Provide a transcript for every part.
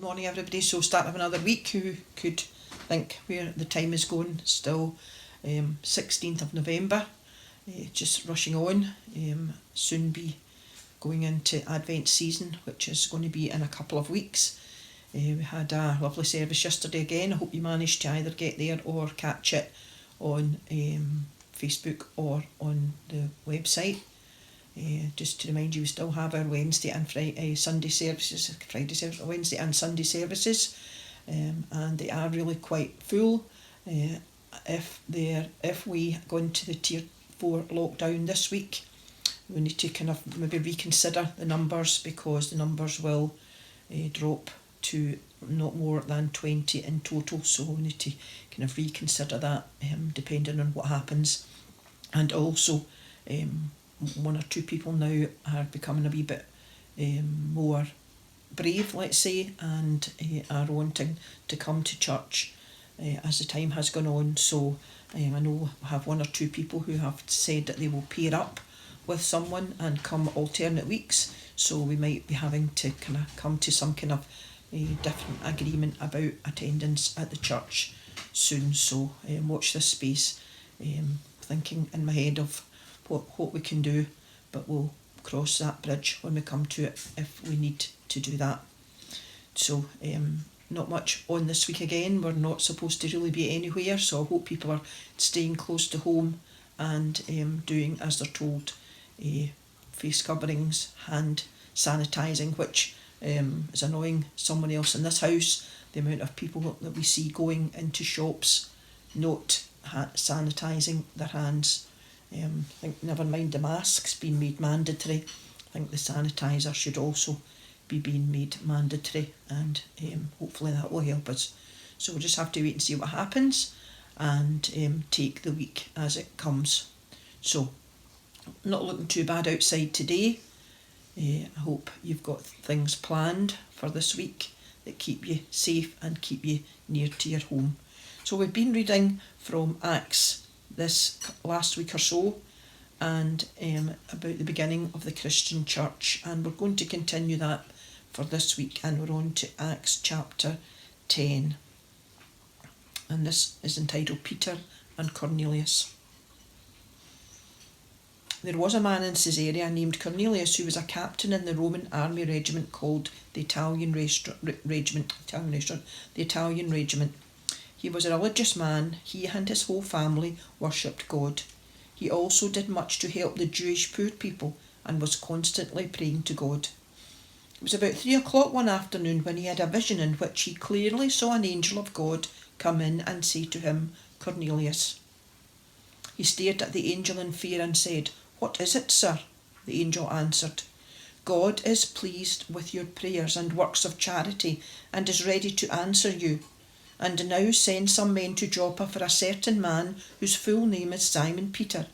Morning everybody. So start of another week. Who could think where the time is going? Still 16th of November, just rushing on. Soon be going into Advent season, which is going to be in a couple of weeks. We had a lovely service yesterday again. I hope you managed to either get there or catch it on Facebook or on the website. Just to remind you, we still have our Wednesday and Sunday services, Wednesday and Sunday services, and they are really quite full. If we go into the Tier 4 lockdown this week, we need to kind of maybe reconsider the numbers, because the numbers will drop to not more than 20 in total, so we need to kind of reconsider that depending on what happens. And also one or two people now are becoming a wee bit more brave, let's say, and are wanting to come to church as the time has gone on. So I know I have one or two people who have said that they will pair up with someone and come alternate weeks, so we might be having to kind of come to some kind of a different agreement about attendance at the church soon. So watch this space, thinking in my head of what we can do, but we'll cross that bridge when we come to it if we need to do that. So not much on this week again. We're not supposed to really be anywhere, so I hope people are staying close to home and doing as they're told. Face coverings, hand sanitising, which is annoying someone else in this house, the amount of people that we see going into shops not sanitising their hands. I think never mind the masks being made mandatory, I think the sanitiser should also be being made mandatory, and hopefully that will help us. So we'll just have to wait and see what happens and take the week as it comes. So not looking too bad outside today. I hope you've got things planned for this week that keep you safe and keep you near to your home. So we've been reading from Acts this last week or so, and about the beginning of the Christian church, and we're going to continue that for this week, and we're on to Acts chapter 10, and this is entitled Peter and Cornelius. There was a man in Caesarea named Cornelius who was a captain in the Roman army regiment called the Italian Regiment. He was a religious man. He and his whole family worshipped God. He also did much to help the Jewish poor people and was constantly praying to God. It was about 3 o'clock one afternoon when he had a vision in which he clearly saw an angel of God come in and say to him, "Cornelius." He stared at the angel in fear and said, "What is it, sir?" The angel answered, "God is pleased with your prayers and works of charity and is ready to answer you. And now send some men to Joppa for a certain man whose full name is Simon Peter.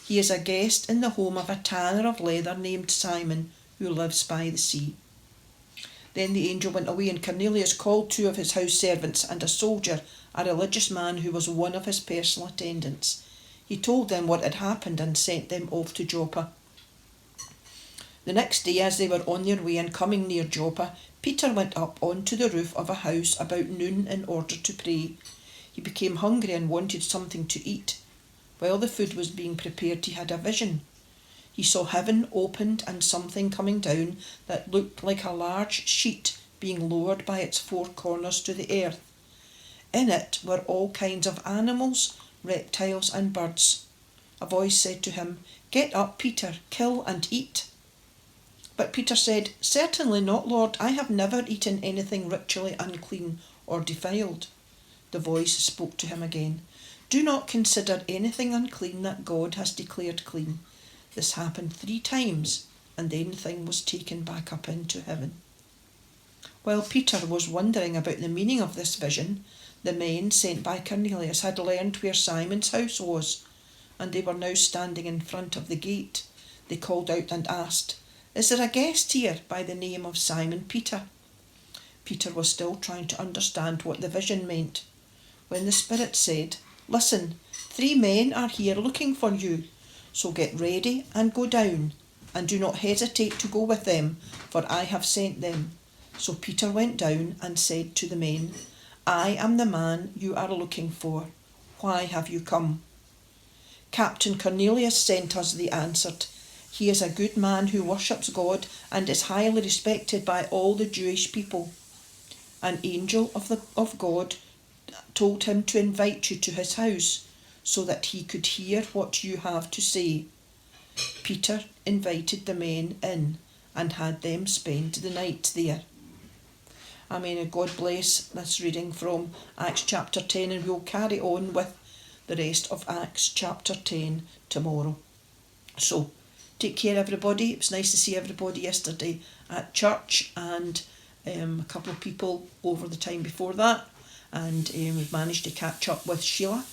He is a guest in the home of a tanner of leather named Simon, who lives by the sea." Then the angel went away, and Cornelius called 2 of his house servants and a soldier, a religious man who was one of his personal attendants. He told them what had happened and sent them off to Joppa. The next day, as they were on their way and coming near Joppa, Peter went up onto the roof of a house about noon in order to pray. He became hungry and wanted something to eat. While the food was being prepared, he had a vision. He saw heaven opened and something coming down that looked like a large sheet being lowered by its 4 corners to the earth. In it were all kinds of animals, reptiles and birds. A voice said to him, "Get up, Peter, kill and eat." But Peter said, "Certainly not, Lord. I have never eaten anything ritually unclean or defiled." The voice spoke to him again, "Do not consider anything unclean that God has declared clean." This happened 3 times, and then the thing was taken back up into heaven. While Peter was wondering about the meaning of this vision, the men sent by Cornelius had learned where Simon's house was, and they were now standing in front of the gate. They called out and asked, "Is there a guest here by the name of Simon Peter?" Peter was still trying to understand what the vision meant, when the Spirit said, "Listen, 3 men are here looking for you, so get ready and go down, and do not hesitate to go with them, for I have sent them. So Peter went down and said to the men, I am the man you are looking for. Why have you come? Captain Cornelius sent us, they answered. He is a good man who worships God and is highly respected by all the Jewish people. An angel of God told him to invite you to his house so that he could hear what you have to say. Peter invited the men in and had them spend the night there. Amen. God bless this reading from Acts chapter 10, and we'll carry on with the rest of Acts chapter 10 tomorrow. So, take care everybody. It was nice to see everybody yesterday at church, and a couple of people over the time before that, and we've managed to catch up with Sheila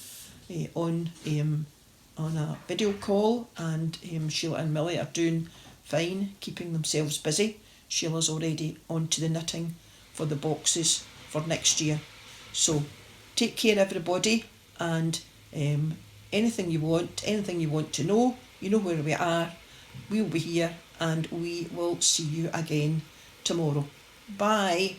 on a video call, and Sheila and Millie are doing fine, keeping themselves busy. Sheila's already on to the knitting for the boxes for next year. So take care everybody, and anything you want to know, you know where we are. We'll be here, and we will see you again tomorrow. Bye.